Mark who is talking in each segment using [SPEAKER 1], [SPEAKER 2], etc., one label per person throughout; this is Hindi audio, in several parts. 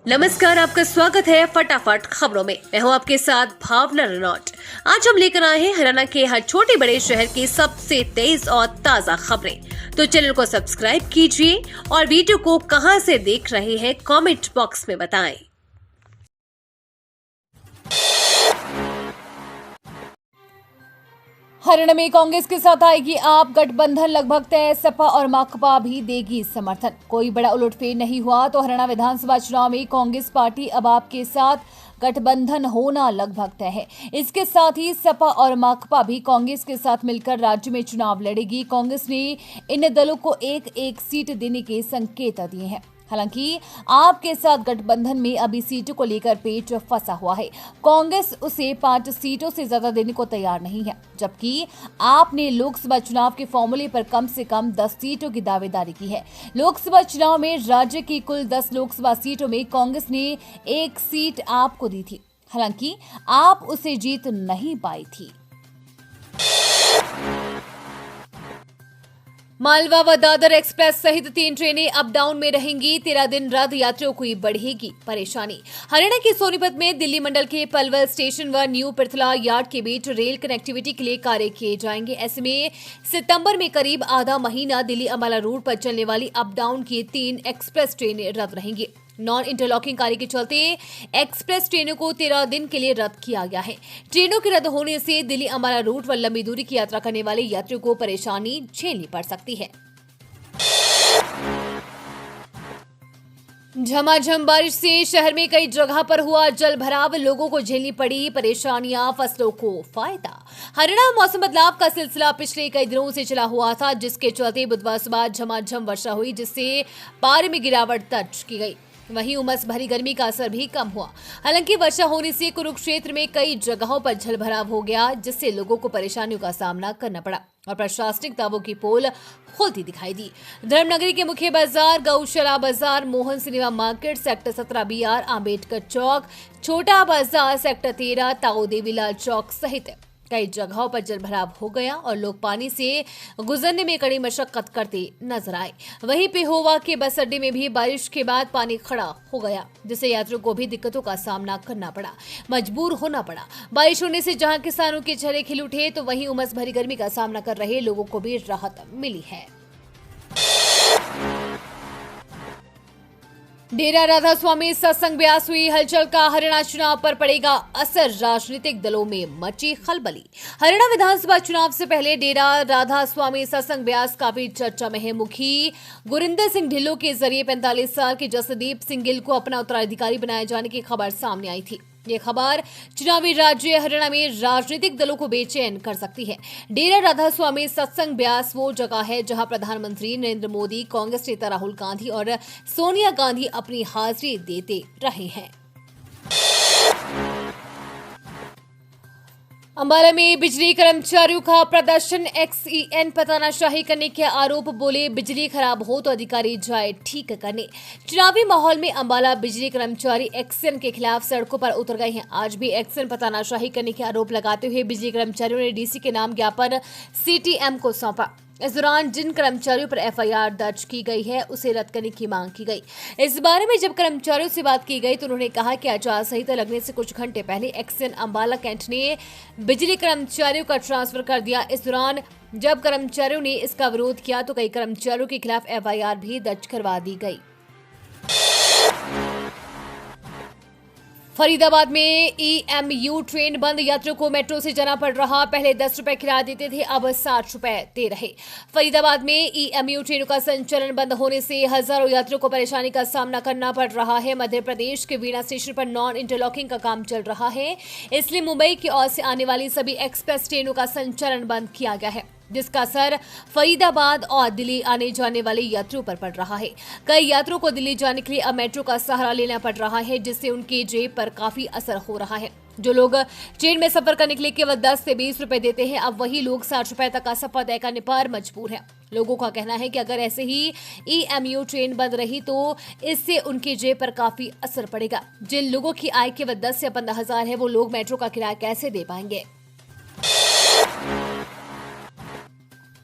[SPEAKER 1] नमस्कार, आपका स्वागत है फटाफट खबरों में। मैं हूं आपके साथ भावना रनौट। आज हम लेकर आए हैं हरियाणा के हर छोटे बड़े शहर की सबसे तेज और ताजा खबरें। तो चैनल को सब्सक्राइब कीजिए और वीडियो को कहां से देख रहे हैं कमेंट बॉक्स में बताएं।
[SPEAKER 2] हरियाणा में कांग्रेस के साथ आएगी आप गठबंधन लगभग तय, सपा और माकपा भी देगी समर्थन। कोई बड़ा उलटफेर नहीं हुआ तो हरियाणा विधानसभा चुनाव में कांग्रेस पार्टी अब आपके साथ गठबंधन होना लगभग तय है। इसके साथ ही सपा और माकपा भी कांग्रेस के साथ मिलकर राज्य में चुनाव लड़ेगी। कांग्रेस ने इन दलों को एक एक सीट देने के संकेत दिए हैं। हालांकि आपके साथ गठबंधन में अभी सीटों को लेकर पेच फंसा हुआ है। कांग्रेस उसे 5 सीटों से ज्यादा देने को तैयार नहीं है, जबकि आपने लोकसभा चुनाव के फॉर्मूले पर कम से कम 10 सीटों की दावेदारी की है। लोकसभा चुनाव में राज्य की कुल 10 लोकसभा सीटों में कांग्रेस ने 1 सीट आपको दी थी, हालांकि आप उसे जीत नहीं पाई थी। मालवा व दादर एक्सप्रेस सहित 3 ट्रेनें अप डाउन में रहेंगी। 13 दिन रद्द, यात्रियों को बढ़ेगी परेशानी। हरियाणा के सोनीपत में दिल्ली मंडल के पलवल स्टेशन व न्यू पृथला यार्ड के बीच रेल कनेक्टिविटी के लिए कार्य किए जाएंगे। ऐसे में सितंबर में करीब आधा महीना दिल्ली अम्बाला रूट पर चलने वाली अप डाउन की 3 एक्सप्रेस ट्रेनें रद्द रहेंगी। नॉन इंटरलॉकिंग कार्य के चलते एक्सप्रेस ट्रेनों को 13 दिन के लिए रद्द किया गया है। ट्रेनों के रद्द होने से दिल्ली अम्बाला रूट व लंबी दूरी की यात्रा करने वाले यात्रियों को परेशानी झेलनी पड़ सकती है। झमाझम बारिश से शहर में कई जगह पर हुआ जल भराव, लोगों को झेलनी पड़ी परेशानियां, फसलों को फायदा। हरियाणा में मौसम बदलाव का सिलसिला पिछले कई दिनों से चला हुआ था, जिसके चलते बुधवार सुबह झमाझम वर्षा हुई, जिससे पारे में गिरावट दर्ज की गई। वहीं उमस भरी गर्मी का असर भी कम हुआ। हालांकि वर्षा होने से कुरुक्षेत्र में कई जगहों पर जलभराव हो गया, जिससे लोगों को परेशानियों का सामना करना पड़ा और प्रशासनिक दावों की पोल खुलती दिखाई दी। धर्मनगरी के मुख्य Bazaar, Gaushala Bazaar, Mohan cinema market, sector 17 BR, Ambedkar Chowk, Chhota Bazaar, sector 13, ताऊ देवीलाल चौक सहित कई जगहों पर जलभराव हो गया और लोग पानी से गुजरने में कड़ी मशक्कत करते नजर आए। वहीं पेहोवा के बस अड्डे में भी बारिश के बाद पानी खड़ा हो गया, जिससे यात्रियों को भी दिक्कतों का सामना करना पड़ा, मजबूर होना पड़ा। बारिश होने से जहां किसानों के चेहरे खिल उठे, तो वहीं उमस भरी गर्मी का सामना कर रहे लोगों को भी राहत मिली है। डेरा राधा स्वामी सत्संग ब्यास हुई हलचल का हरियाणा चुनाव पर पड़ेगा असर, राजनीतिक दलों में मची खलबली। हरियाणा विधानसभा चुनाव से पहले डेरा राधा स्वामी सत्संग ब्यास काफी चर्चा में है। मुखी गुरिंदर सिंह ढिल्लों के जरिए 45 साल के जसदीप सिंह गिल को अपना उत्तराधिकारी बनाए जाने की खबर सामने आई थी। ये खबर चुनावी राज्य हरियाणा में राजनीतिक दलों को बेचैन कर सकती है। डेरा राधा स्वामी सत्संग ब्यास वो जगह है जहां प्रधानमंत्री नरेंद्र मोदी, कांग्रेस नेता राहुल गांधी और सोनिया गांधी अपनी हाजिरी देते रहे हैं। अंबाला में बिजली कर्मचारियों का प्रदर्शन, XEN पतानाशाही करने के आरोप, बोले बिजली खराब हो तो अधिकारी जाए ठीक करने। चुनावी माहौल में अंबाला बिजली कर्मचारी XEN के खिलाफ सड़कों पर उतर गए हैं। आज भी XEN पतानाशाही करने के आरोप लगाते हुए बिजली कर्मचारियों ने DC के नाम ज्ञापन CTM को सौंपा। इस दौरान जिन कर्मचारियों पर FIR दर्ज की गई है, उसे रद्द करने की मांग की गई। इस बारे में जब कर्मचारियों से बात की गई तो उन्होंने कहा कि आचार संहिता लगने से कुछ घंटे पहले XEN अंबाला कैंट ने बिजली कर्मचारियों का ट्रांसफर कर दिया। इस दौरान जब कर्मचारियों ने इसका विरोध किया तो कई कर्मचारियों के खिलाफ FIR भी दर्ज करवा दी गई। फरीदाबाद में EMU ट्रेन बंद, यात्रियों को मेट्रो से जाना पड़ रहा। पहले 10 रुपए किराया देते थे, अब 60 रुपए दे रहे। फरीदाबाद में EMU ट्रेनों का संचालन बंद होने से हजारों यात्रियों को परेशानी का सामना करना पड़ रहा है। मध्य प्रदेश के वीणा स्टेशन पर नॉन इंटरलॉकिंग का काम चल रहा है, इसलिए मुंबई की ओर से आने वाली सभी एक्सप्रेस ट्रेनों का संचालन बंद किया गया है, जिसका असर फरीदाबाद और दिल्ली आने जाने वाले यात्रियों पर पड़ रहा है। कई यात्रियों को दिल्ली जाने के लिए अब मेट्रो का सहारा लेना पड़ रहा है, जिससे उनकी जेब पर काफी असर हो रहा है। जो लोग ट्रेन में सफर करने के लिए केवल 10 से 20 रुपए देते हैं, अब वही लोग 60 रुपए तक का सफर तय करने पर मजबूर है। लोगों का कहना है कि अगर ऐसे ही EMU ट्रेन बंद रही तो इससे उनकी जेब पर काफी असर पड़ेगा। जिन लोगों की आय केवल 10 या 15 हजार है, वो लोग मेट्रो का किराया कैसे दे पाएंगे।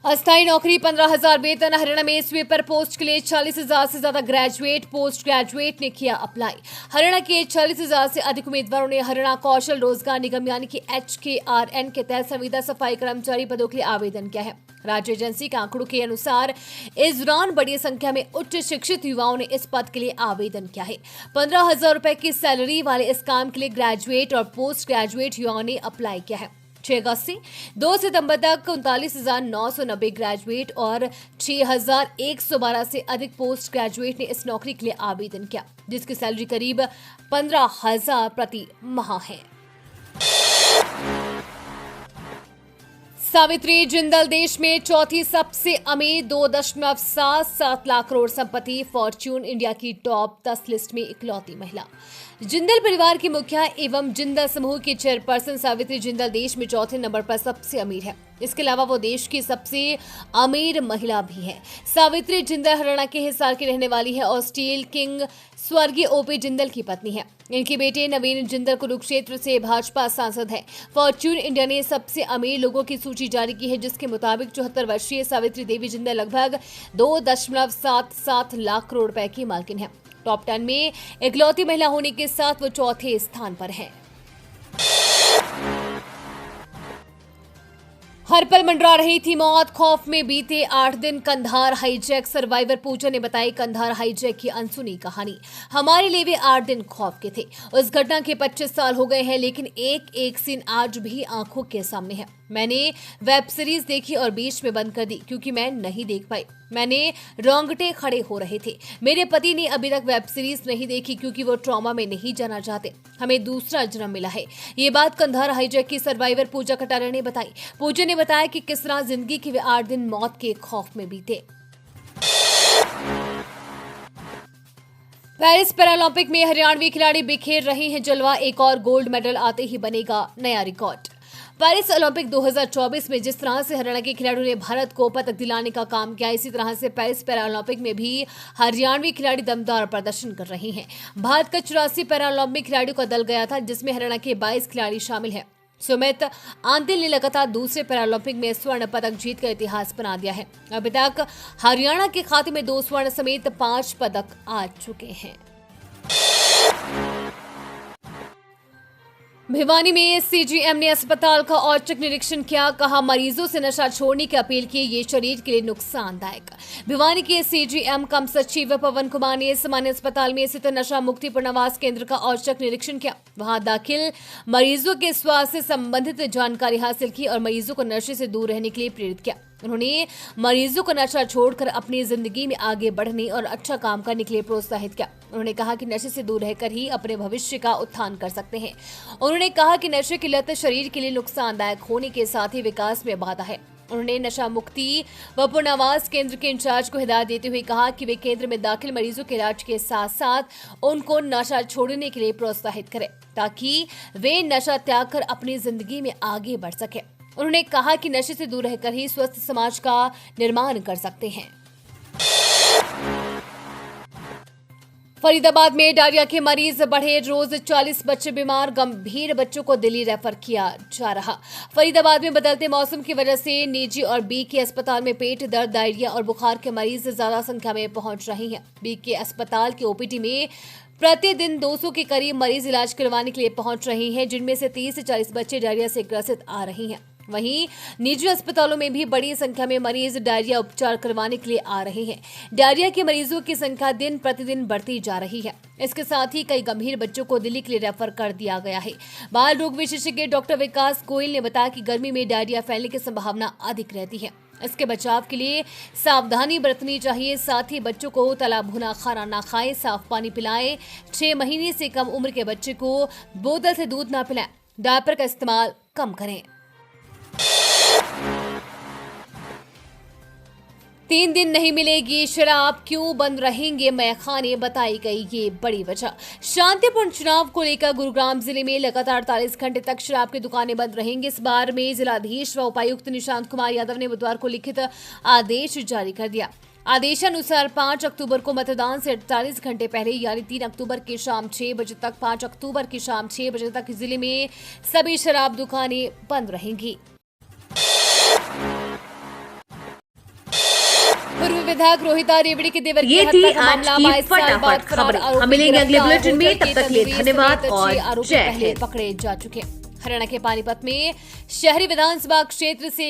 [SPEAKER 2] अस्थायी नौकरी 15,000 वेतन। हरियाणा में स्वीपर पोस्ट के लिए 40,000 से ज्यादा ग्रेजुएट पोस्ट ग्रेजुएट ने किया अप्लाई। हरियाणा के 40,000 से अधिक उम्मीदवारों ने हरियाणा कौशल रोजगार निगम यानी कि HKRN के तहत संविदा सफाई कर्मचारी पदों के लिए आवेदन किया है। राज्य एजेंसी के आंकड़ों के अनुसार इस दौरान बड़ी संख्या में उच्च शिक्षित युवाओं ने इस पद के लिए आवेदन किया है। 15,000 रुपए की सैलरी वाले इस काम के लिए ग्रेजुएट और पोस्ट ग्रेजुएट युवाओं ने अप्लाई किया है। 6 अगस्त से 2 सितंबर तक 39,990 ग्रेजुएट और 6,112 से अधिक पोस्ट ग्रेजुएट ने इस नौकरी के लिए आवेदन किया, जिसकी सैलरी करीब 15,000 प्रति माह है। सावित्री जिंदल देश में चौथी सबसे अमीर 2.77 लाख करोड़ संपत्ति फॉर्च्यून इंडिया की टॉप 10 लिस्ट में इकलौती महिला। जिंदल परिवार की मुखिया एवं जिंदल समूह की चेयरपर्सन सावित्री जिंदल देश में चौथे नंबर पर सबसे अमीर है। इसके अलावा वो देश की सबसे अमीर महिला भी है। सावित्री जिंदल हरियाणा के हिसार की रहने वाली है और स्टील किंग स्वर्गीय ओपी जिंदल की पत्नी है। इनके बेटे नवीन जिंदल कुरुक्षेत्र से भाजपा सांसद है। फॉर्च्यून इंडिया ने सबसे अमीर लोगों की सूची जारी की है, जिसके मुताबिक 74 वर्षीय सावित्री देवी जिंदल लगभग 2.77 लाख करोड़ रुपए की मालकिन है। टॉप 10 में इकलौती महिला होने के साथ वो चौथे स्थान पर है। हर पल मंडरा रही थी मौत, खौफ में बीते 8 दिन। कंधार हाईजैक सर्वाइवर पूजा ने बताई कंधार हाईजैक की अनसुनी कहानी। हमारे लिए वे 8 दिन खौफ के थे। उस घटना के 25 साल हो गए हैं, लेकिन एक एक सीन आज भी आंखों के सामने है। मैंने वेब सीरीज देखी और बीच में बंद कर दी क्योंकि मैं नहीं देख पाई। मैंने रोंगटे खड़े हो रहे थे। मेरे पति ने अभी तक वेब सीरीज नहीं देखी क्योंकि वो ट्रॉमा में नहीं जाना चाहते। हमें दूसरा जन्म मिला है। ये बात कंधार हाईजैक की सर्वाइवर पूजा कटारिया ने बताई। पूजा ने बताया कि किस तरह जिंदगी के वे 8 दिन मौत के खौफ में बीते। पेरिस पैरालंपिक में हरियाणवी खिलाड़ी बिखेर रहे हैं जलवा। एक और गोल्ड मेडल आते ही बनेगा नया रिकॉर्ड। पेरिस ओलंपिक 2024 में जिस तरह से हरियाणा के खिलाड़ियों ने भारत को पदक दिलाने का काम किया, इसी तरह से पेरिस पैरालंपिक में भी हरियाणवी खिलाड़ी दमदार प्रदर्शन कर रहे हैं। भारत का 84 पैरालंपिक खिलाड़ियों का दल गया था, जिसमें हरियाणा के 22 खिलाड़ी शामिल हैं। सुमित आंतिल ने लगातार दूसरे पैरालंपिक में स्वर्ण पदक जीतकर इतिहास बना दिया है। अभी तक हरियाणा के खाते में 2 स्वर्ण समेत 5 पदक आ चुके हैं। भिवानी में सीजीएम ने अस्पताल का औचक निरीक्षण किया। कहा मरीजों से नशा छोड़ने की अपील की, ये शरीर के लिए नुकसानदायक। भिवानी के सीजीएम कम सचिव पवन कुमार ने सामान्य अस्पताल में स्थित नशा मुक्ति पुनर्वास केंद्र का औचक निरीक्षण किया। वहां दाखिल मरीजों के स्वास्थ्य से संबंधित जानकारी हासिल की और मरीजों को नशे से दूर रहने के लिए प्रेरित किया। उन्होंने मरीजों को नशा छोड़कर अपनी जिंदगी में आगे बढ़ने और अच्छा काम करने के लिए प्रोत्साहित किया। उन्होंने कहा कि नशे से दूर रहकर ही अपने भविष्य का उत्थान कर सकते हैं। उन्होंने कहा कि नशे की लत शरीर के लिए नुकसानदायक होने के साथ ही विकास में बाधा है। उन्होंने नशा मुक्ति व पुनर्वास केंद्र के इंचार्ज को हिदायत देते हुए कहा कि वे केंद्र में दाखिल मरीजों के इलाज के साथ साथ उनको नशा छोड़ने के लिए प्रोत्साहित करें, ताकि वे नशा त्याग कर अपनी जिंदगी में आगे बढ़ सके। उन्होंने कहा कि नशे से दूर रहकर ही स्वस्थ समाज का निर्माण कर सकते हैं। फरीदाबाद में डायरिया के मरीज बढ़े, रोज 40 बच्चे बीमार, गंभीर बच्चों को दिल्ली रेफर किया जा रहा। फरीदाबाद में बदलते मौसम की वजह से निजी और बी के अस्पताल में पेट दर्द, डायरिया और बुखार के मरीज ज्यादा संख्या में पहुंच रहे हैं। बी के अस्पताल के ओपीडी में प्रतिदिन 200 के करीब मरीज इलाज करवाने के लिए पहुंच रहे हैं, जिनमें से 30 से 40 बच्चे डायरिया से ग्रसित आ रहे हैं। वहीं निजी अस्पतालों में भी बड़ी संख्या में मरीज डायरिया उपचार करवाने के लिए आ रहे हैं। डायरिया के मरीजों की संख्या दिन प्रतिदिन बढ़ती जा रही है। इसके साथ ही कई गंभीर बच्चों को दिल्ली के लिए रेफर कर दिया गया है। बाल रोग विशेषज्ञ डॉक्टर विकास गोयल ने बताया कि गर्मी में डायरिया फैलने की संभावना अधिक रहती है। इसके बचाव के लिए सावधानी बरतनी चाहिए। साथ ही बच्चों को तला भुना खाना ना खाएं, साफ पानी पिलाएं। 6 महीने से कम उम्र के बच्चे को बोतल से दूध ना पिलाएं। डायपर का इस्तेमाल कम करें। 3 दिन नहीं मिलेगी शराब, क्यों बंद रहेंगे मैखाने, बताई गई ये बड़ी वजह। शांतिपूर्ण चुनाव को लेकर गुरुग्राम जिले में लगातार 48 घंटे तक शराब की दुकानें बंद रहेंगी। इस बार में जिलाधीश व उपायुक्त निशांत कुमार यादव ने बुधवार को लिखित आदेश जारी कर दिया। आदेशानुसार 5 अक्टूबर को मतदान से 48 घंटे पहले यानी 3 अक्टूबर की शाम 6 बजे तक 5 अक्टूबर की शाम 6 बजे तक जिले में सभी शराब दुकानें बंद रहेंगी। विधायक रोहिता रेवड़ी के देवर
[SPEAKER 1] ये
[SPEAKER 2] की
[SPEAKER 1] थी
[SPEAKER 2] हत्या का
[SPEAKER 1] आज
[SPEAKER 2] मामला
[SPEAKER 1] की
[SPEAKER 2] 22 साल बाद
[SPEAKER 1] फटाफट
[SPEAKER 2] फरार
[SPEAKER 1] खबरें।
[SPEAKER 2] आरोपी
[SPEAKER 1] हम मिलेंगे अगले
[SPEAKER 2] गिरफ्तार।
[SPEAKER 1] बुलेटिन में,
[SPEAKER 2] होटल
[SPEAKER 1] तब
[SPEAKER 2] के
[SPEAKER 1] तक के लिए
[SPEAKER 2] तंदूरी
[SPEAKER 1] धन्यवाद
[SPEAKER 2] समेत
[SPEAKER 1] और
[SPEAKER 2] 6 आरोपी
[SPEAKER 1] जय
[SPEAKER 2] पहले
[SPEAKER 1] हिंद।
[SPEAKER 2] पकड़े जा चुके हैं। हरियाणा के पानीपत में शहरी विधानसभा क्षेत्र से